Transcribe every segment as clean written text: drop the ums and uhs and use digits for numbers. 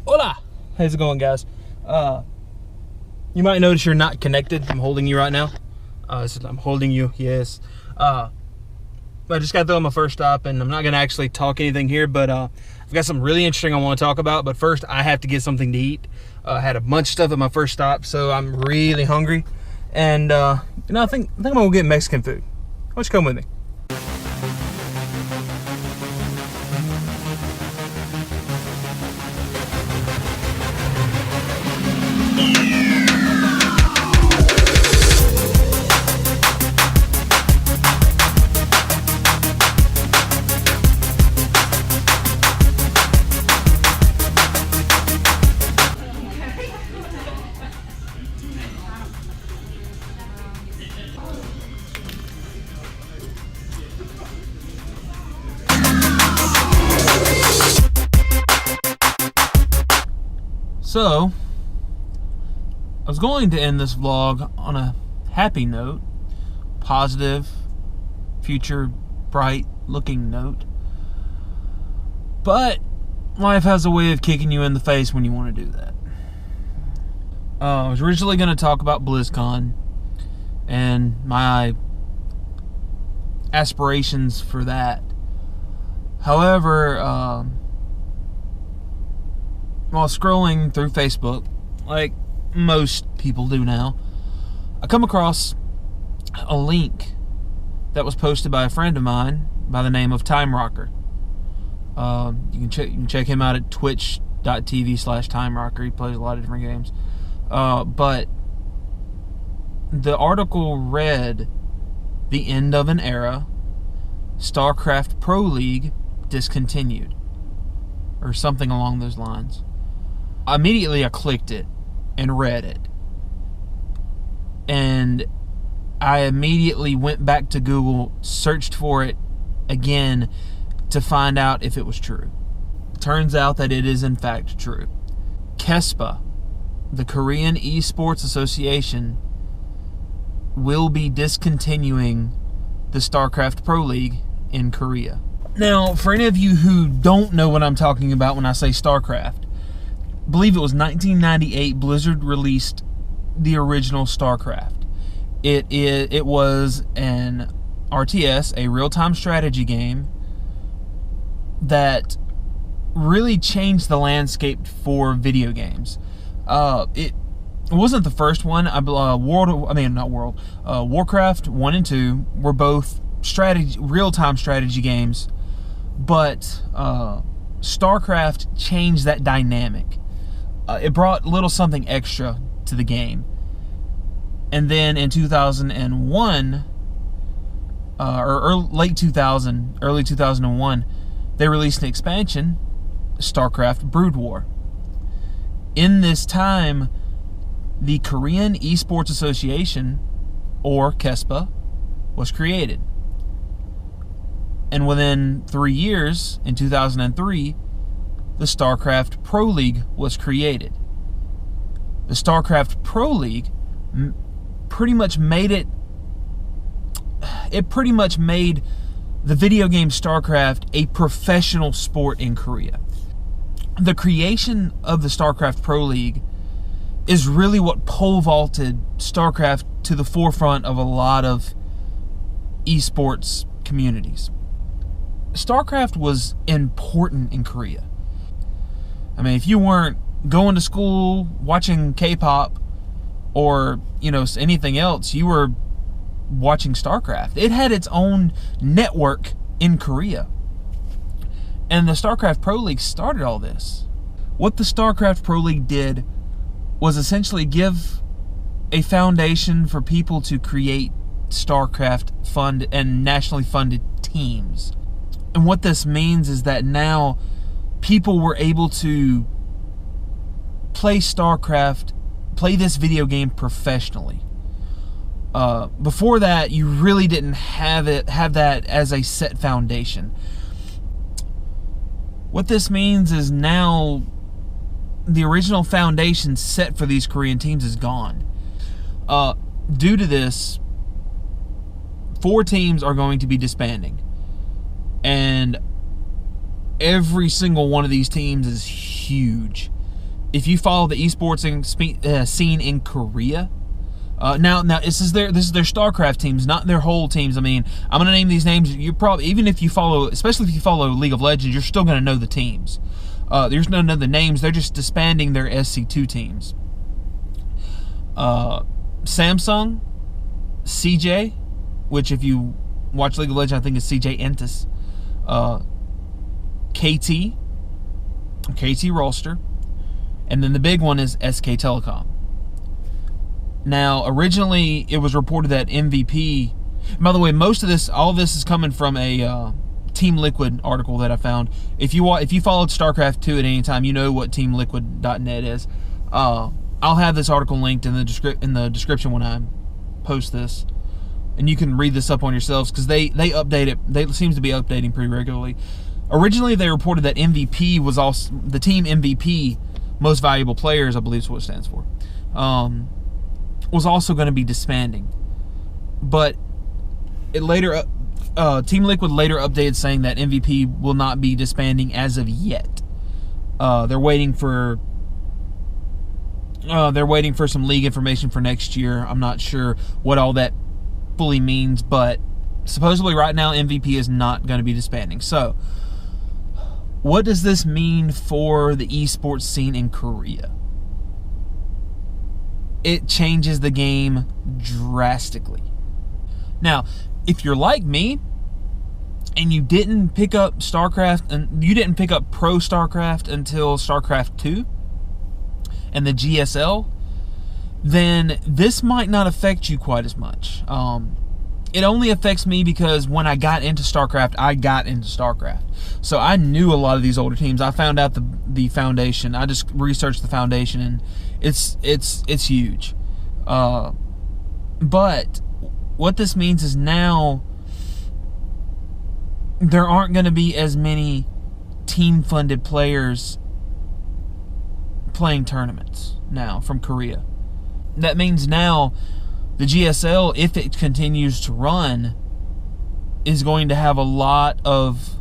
Hola! How's it going, guys? You might notice you're not connected. I'm holding you right now. I'm holding you, yes. I just got through on my first stop, and I'm not going to actually talk anything here, but I've got something really interesting I want to talk about. But first, I have to get something to eat. I had a bunch of stuff at my first stop, so I'm really hungry. And, I think I'm going to go get Mexican food. Why don't you come with me? So, I was going to end this vlog on a happy note, positive, future, bright looking note, but life has a way of kicking you in the face when you want to do that. I was originally going to talk about BlizzCon and my aspirations for that. However, while scrolling through Facebook, like most people do now, I come across a link that was posted by a friend of mine by the name of Time Rocker. You can check him out at twitch.tv/TimeRocker. He plays a lot of different games. But the article read, "The End of an Era, Starcraft Proleague Discontinued," or something along those lines. Immediately I clicked it and read it, and I immediately went back to Google, searched for it again to find out if it was true. Turns out that it is in fact true. KeSPA, the Korean Esports Association, will be discontinuing the Starcraft Pro League in Korea. Now, for any of you who don't know what I'm talking about when I say Starcraft, I believe it was 1998, Blizzard released the original Starcraft. It was an RTS, a real-time strategy game that really changed the landscape for video games. It wasn't the first one. Warcraft 1 and 2 were both real-time strategy games, but Starcraft changed that dynamic. It brought a little something extra to the game. And then in 2001, late 2000, early 2001, they released an expansion, Starcraft Brood War. In this time, the Korean Esports Association, or KeSPA, was created. And within 3 years, in 2003, the Starcraft Pro League was created. The Starcraft Pro League pretty much made the video game Starcraft a professional sport in Korea. The creation of the Starcraft Pro League is really what pole vaulted Starcraft to the forefront of a lot of esports communities. Starcraft was important in Korea. I mean, if you weren't going to school, watching K-pop, or, anything else, you were watching Starcraft. It had its own network in Korea. And the Starcraft Pro League started all this. What the Starcraft Pro League did was essentially give a foundation for people to create Starcraft and nationally funded teams. And what this means is that now people were able to play this video game professionally. Before that, you really didn't have that as a set foundation. What this means is now the original foundation set for these Korean teams is gone. Due to this, 4 teams are going to be disbanding. And every single one of these teams is huge. if you follow the esports scene in Korea, now this is their StarCraft teams, not their whole teams. I mean, I'm gonna name these names. You probably, even if you follow, especially if you follow League of Legends, you're still gonna know the teams. There's no know the names. They're just disbanding their SC2 teams. Samsung, CJ, which if you watch League of Legends, I think is CJ Entus. KT roster, and then the big one is SK Telecom. Now, originally it was reported that MVP. By the way, all this is coming from a Team Liquid article that I found. If you followed StarCraft 2 at any time, you know what TeamLiquid.net is. I'll have this article linked in the description when I post this, and you can read this up on yourselves because they update it. They seems to be updating pretty regularly. Originally, they reported that MVP was also the team MVP, most valuable players, I believe is what it stands for, was also going to be disbanding. But it later, Team Liquid later updated saying that MVP will not be disbanding as of yet. They're waiting for some league information for next year. I'm not sure what all that fully means, but supposedly right now MVP is not going to be disbanding. So, what does this mean for the esports scene in Korea? It changes the game drastically. Now, if you're like me and you didn't pick up StarCraft and you didn't pick up Pro StarCraft until StarCraft 2 and the GSL, then this might not affect you quite as much. It only affects me because when I got into StarCraft, so I knew a lot of these older teams. I found out the foundation. I just researched the foundation, and it's huge. But what this means is now there aren't going to be as many team-funded players playing tournaments now from Korea. That means now the GSL, if it continues to run, is going to have a lot of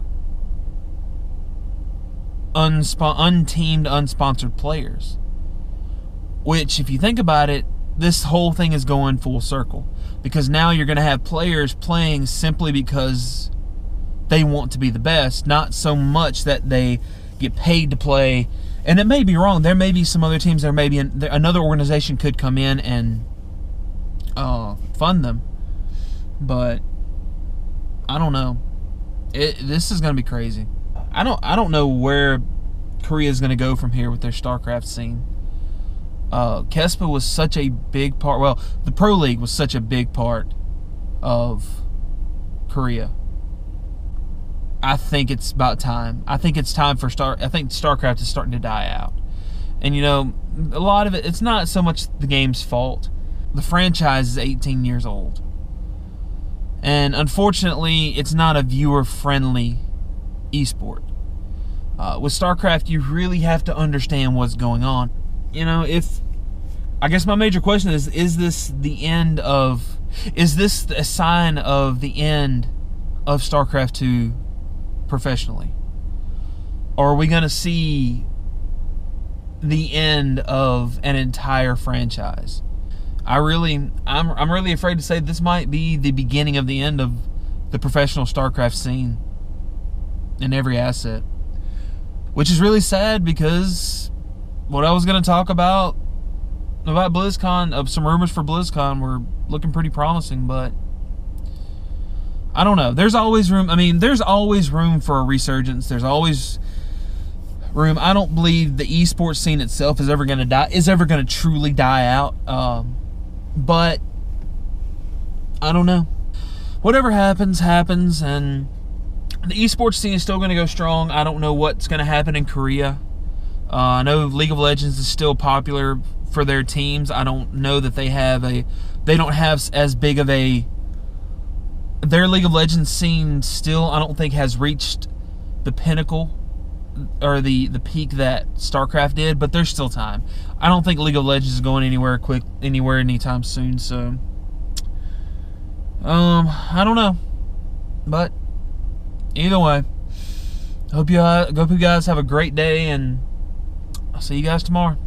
unteamed, unsponsored players. Which, if you think about it, this whole thing is going full circle. Because now you're going to have players playing simply because they want to be the best, not so much that they get paid to play. And it may be wrong. There may be some other teams, there may be another organization could come in and fund them, but I don't know. This is going to be crazy. I don't know where Korea is going to go from here with their StarCraft scene. KeSPA was such a big part. Well, the Pro League was such a big part of Korea. I think it's about time. I think it's time for I think StarCraft is starting to die out. And a lot of it's not so much the game's fault. The franchise is 18 years old. And unfortunately, it's not a viewer-friendly esport. With StarCraft, you really have to understand what's going on. I guess my major question is this a sign of the end of StarCraft 2 professionally? Or are we going to see the end of an entire franchise? I'm really afraid to say this might be the beginning of the end of the professional StarCraft scene in every asset, which is really sad because what I was going to talk about BlizzCon, of some rumors for BlizzCon, were looking pretty promising, but I don't know. There's always room. I mean, there's always room for a resurgence. There's always room. I don't believe the esports scene itself is ever going to truly die out. But I don't know. Whatever happens, and the esports scene is still going to go strong. I don't know what's going to happen in Korea. I know League of Legends is still popular for their teams. I don't know that they don't have as big of their League of Legends scene still, I don't think, has reached the pinnacle or the peak that StarCraft did, but there's still time. I don't think League of Legends is going anywhere anytime soon, so I don't know. But either way, hope you guys have a great day, and I'll see you guys tomorrow.